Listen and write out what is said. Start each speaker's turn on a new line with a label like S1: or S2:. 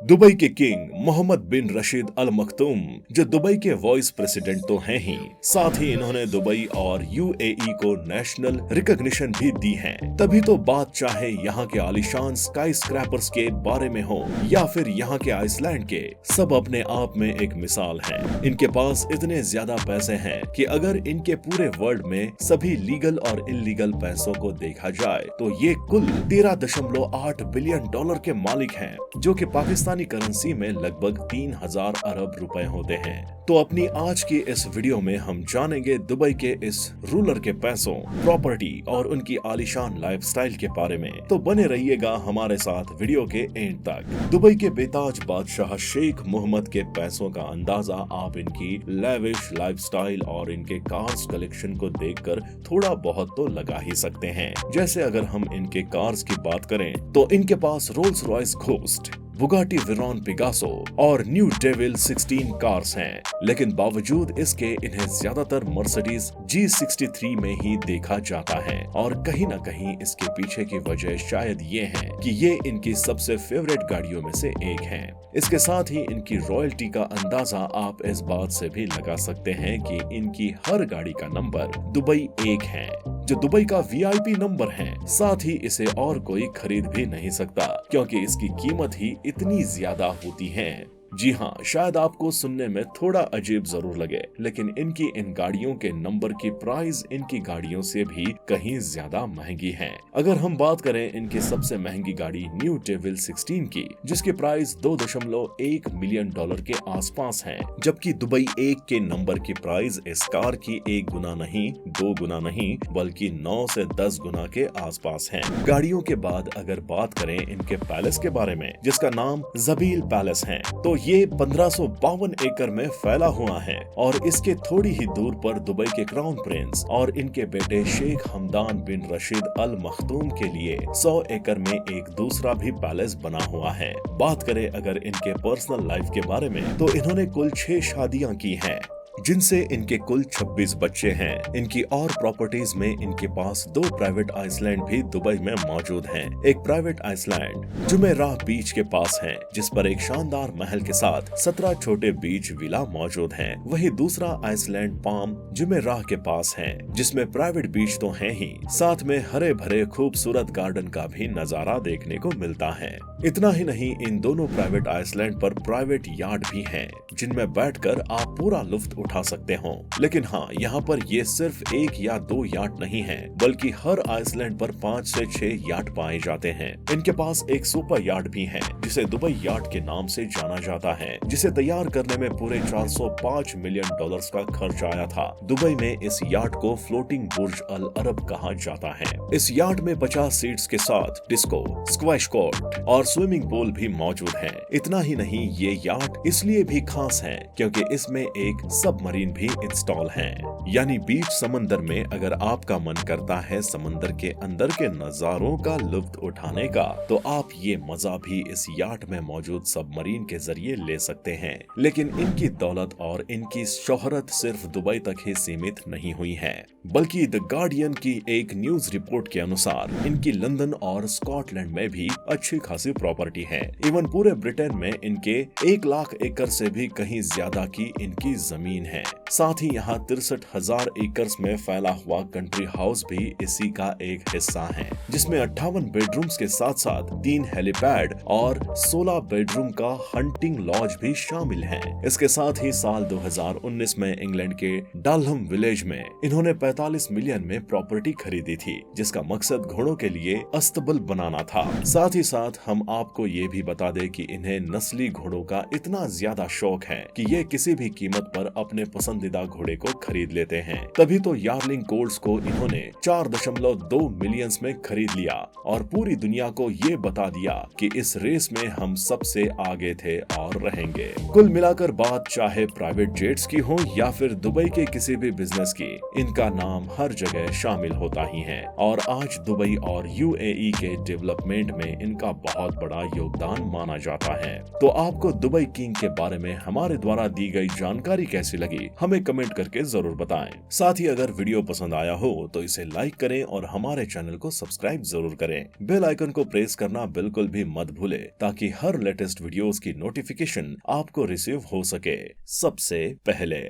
S1: Dubai के king Mohammad बिन रशीद अल मखतूम, जो Dubai के वाइस प्रेसिडेंट तो हैं ही, साथ ही इन्होंने दुबई और यूएई को नेशनल रिकॉग्निशन भी दी है। तभी तो बात चाहे यहाँ के आलीशान स्काई स्क्रैपर्स के बारे में हो या फिर यहाँ के आइसलैंड के, सब अपने आप में एक मिसाल है। इनके पास इतने ज्यादा पैसे हैं कि अगर इनके पूरे वर्ल्ड में सभी लीगल और इलीगल पैसों को देखा जाए तो ये कुल 13.8 बिलियन डॉलर के मालिक हैं, जो कि पाकिस्तानी करेंसी में लगभग 3000 अरब रुपए होते हैं। तो अपनी आज की इस वीडियो में हम जानेंगे दुबई के इस रूलर के पैसों, प्रॉपर्टी और उनकी आलीशान लाइफस्टाइल के बारे में। तो बने रहिएगा हमारे साथ वीडियो के एंड तक। दुबई के बेताज बादशाह शेख मोहम्मद के पैसों का अंदाजा आप इनकी लेविश लाइफस्टाइल और इनके कार्स कलेक्शन को देखकर थोड़ा बहुत तो लगा ही सकते हैं। जैसे अगर हम इनके कार्स की बात करें तो इनके पास Rolls Royce Ghost, Bugatti Veyron Pegaso और न्यू डेविल 16 कार्स हैं, लेकिन बावजूद इसके इन्हें ज्यादातर मर्सिडीज G63 में ही देखा जाता है। और कहीं न कहीं इसके पीछे की वजह शायद ये है कि ये इनकी सबसे फेवरेट गाड़ियों में से एक है। इसके साथ ही इनकी रॉयल्टी का अंदाजा आप इस बात से भी लगा सकते हैं कि इनकी हर गाड़ी का नंबर दुबई 1 है, जो दुबई का VIP नंबर है। साथ ही इसे और कोई खरीद भी नहीं सकता, क्योंकि इसकी कीमत ही इतनी ज्यादा होती है। जी हाँ, शायद आपको सुनने में थोड़ा अजीब जरूर लगे, लेकिन इनकी इन गाड़ियों के नंबर की प्राइस इनकी गाड़ियों से भी कहीं ज्यादा महंगी है। अगर हम बात करें इनकी सबसे महंगी गाड़ी न्यू डेविल 16 की, जिसकी प्राइस 2.1 मिलियन डॉलर के आसपास है, जबकि दुबई 1 के नंबर की प्राइस इस कार की 1 गुना नहीं, 2 गुना नहीं, बल्कि 9 से 10 गुना के आसपास है। गाड़ियों के बाद अगर बात करें इनके पैलेस के बारे में, जिसका नाम जबील पैलेस है, तो ये 1552 एकड़ में फैला हुआ है और इसके थोड़ी ही दूर पर दुबई के क्राउन प्रिंस और इनके बेटे शेख हमदान बिन रशीद अल मखतूम के लिए 100 एकड़ में एक दूसरा भी पैलेस बना हुआ है। बात करें अगर इनके पर्सनल लाइफ के बारे में, तो इन्होंने कुल 6 शादियां की हैं, जिनसे इनके कुल 26 बच्चे हैं। इनकी और प्रॉपर्टीज में इनके पास 2 प्राइवेट आइसलैंड भी दुबई में मौजूद हैं। एक प्राइवेट आइसलैंड जुमेराह बीच के पास है, जिस पर एक शानदार महल के साथ 17 छोटे बीच विला मौजूद हैं। वहीं दूसरा आइसलैंड पाम जुमेराह के पास है, जिसमें प्राइवेट बीच तो हैं ही, साथ में हरे भरे खूबसूरत गार्डन का भी नजारा देखने को मिलता है। इतना ही नहीं, इन दोनों प्राइवेट आइसलैंड पर प्राइवेट यार्ड भी हैं, जिनमें बैठकर आप पूरा लुत्फ उठा सकते हो। लेकिन हाँ, यहाँ पर ये सिर्फ 1 या 2 याट नहीं है, बल्कि हर आइसलैंड पर 5 से 6 याट पाए जाते हैं। इनके पास एक सुपर याट भी है, जिसे दुबई याट के नाम से जाना जाता है, जिसे तैयार करने में पूरे 405 मिलियन डॉलर्स का खर्च आया था। दुबई में इस याट को फ्लोटिंग बुर्ज अल अरब कहा जाता है। इस याट में 50 सीट्स के साथ डिस्को, स्क्वैश कोर्ट और स्विमिंग पूल भी मौजूद है। इतना ही नहीं, ये याट इसलिए भी खास है क्योंकि इसमें एक सबमरीन भी इंस्टॉल है। यानी बीच समंदर में अगर आपका मन करता है समंदर के अंदर के नजारों का लुत्फ उठाने का, तो आप ये मजा भी इस याट में मौजूद सबमरीन के जरिए ले सकते हैं। लेकिन इनकी दौलत और इनकी शोहरत सिर्फ दुबई तक ही सीमित नहीं हुई है, बल्कि द गार्डियन की एक न्यूज रिपोर्ट के अनुसार इनकी लंदन और स्कॉटलैंड में भी अच्छी खासी प्रॉपर्टी है। इवन पूरे ब्रिटेन में इनके 1 लाख एकड़ से भी कहीं ज्यादा की इनकी जमीन है। साथ ही यहाँ 63,000 एकड़ में फैला हुआ कंट्री हाउस भी इसी का एक हिस्सा है, जिसमें 58 बेडरूम्स के साथ साथ 3 हेलीपैड और 16 बेडरूम का हंटिंग लॉज भी शामिल है। इसके साथ ही साल 2019 में इंग्लैंड के डालहम विलेज में इन्होंने 45 मिलियन में प्रॉपर्टी खरीदी थी, जिसका मकसद घोड़ों के लिए अस्तबल बनाना था। साथ ही साथ हम आपको ये भी बता दें कि इन्हें नस्ली घोड़ों का इतना ज्यादा शौक है कि ये किसी भी कीमत पर अपने पसंदीदा घोड़े को खरीद लेते हैं। तभी तो यार्लिंग कोल्ट्स को इन्होंने 4.2 मिलियंस में खरीद लिया और पूरी दुनिया को ये बता दिया कि इस रेस में हम सबसे आगे थे और रहेंगे। कुल मिलाकर बात चाहे प्राइवेट जेट्स की हो या फिर दुबई के किसी भी बिजनेस की, इनका नाम हर जगह शामिल होता ही है। और आज दुबई और यूएई के डेवलपमेंट में इनका बहुत बड़ा योगदान माना जाता है। तो आपको दुबई किंग के बारे में हमारे द्वारा दी गई जानकारी कैसी लगी हमें कमेंट करके जरूर बताएं। साथ ही अगर वीडियो पसंद आया हो तो इसे लाइक करें और हमारे चैनल को सब्सक्राइब जरूर करें। बेल आइकन को प्रेस करना बिल्कुल भी मत भूलें ताकि हर लेटेस्ट वीडियोस की नोटिफिकेशन आपको रिसीव हो सके सबसे पहले।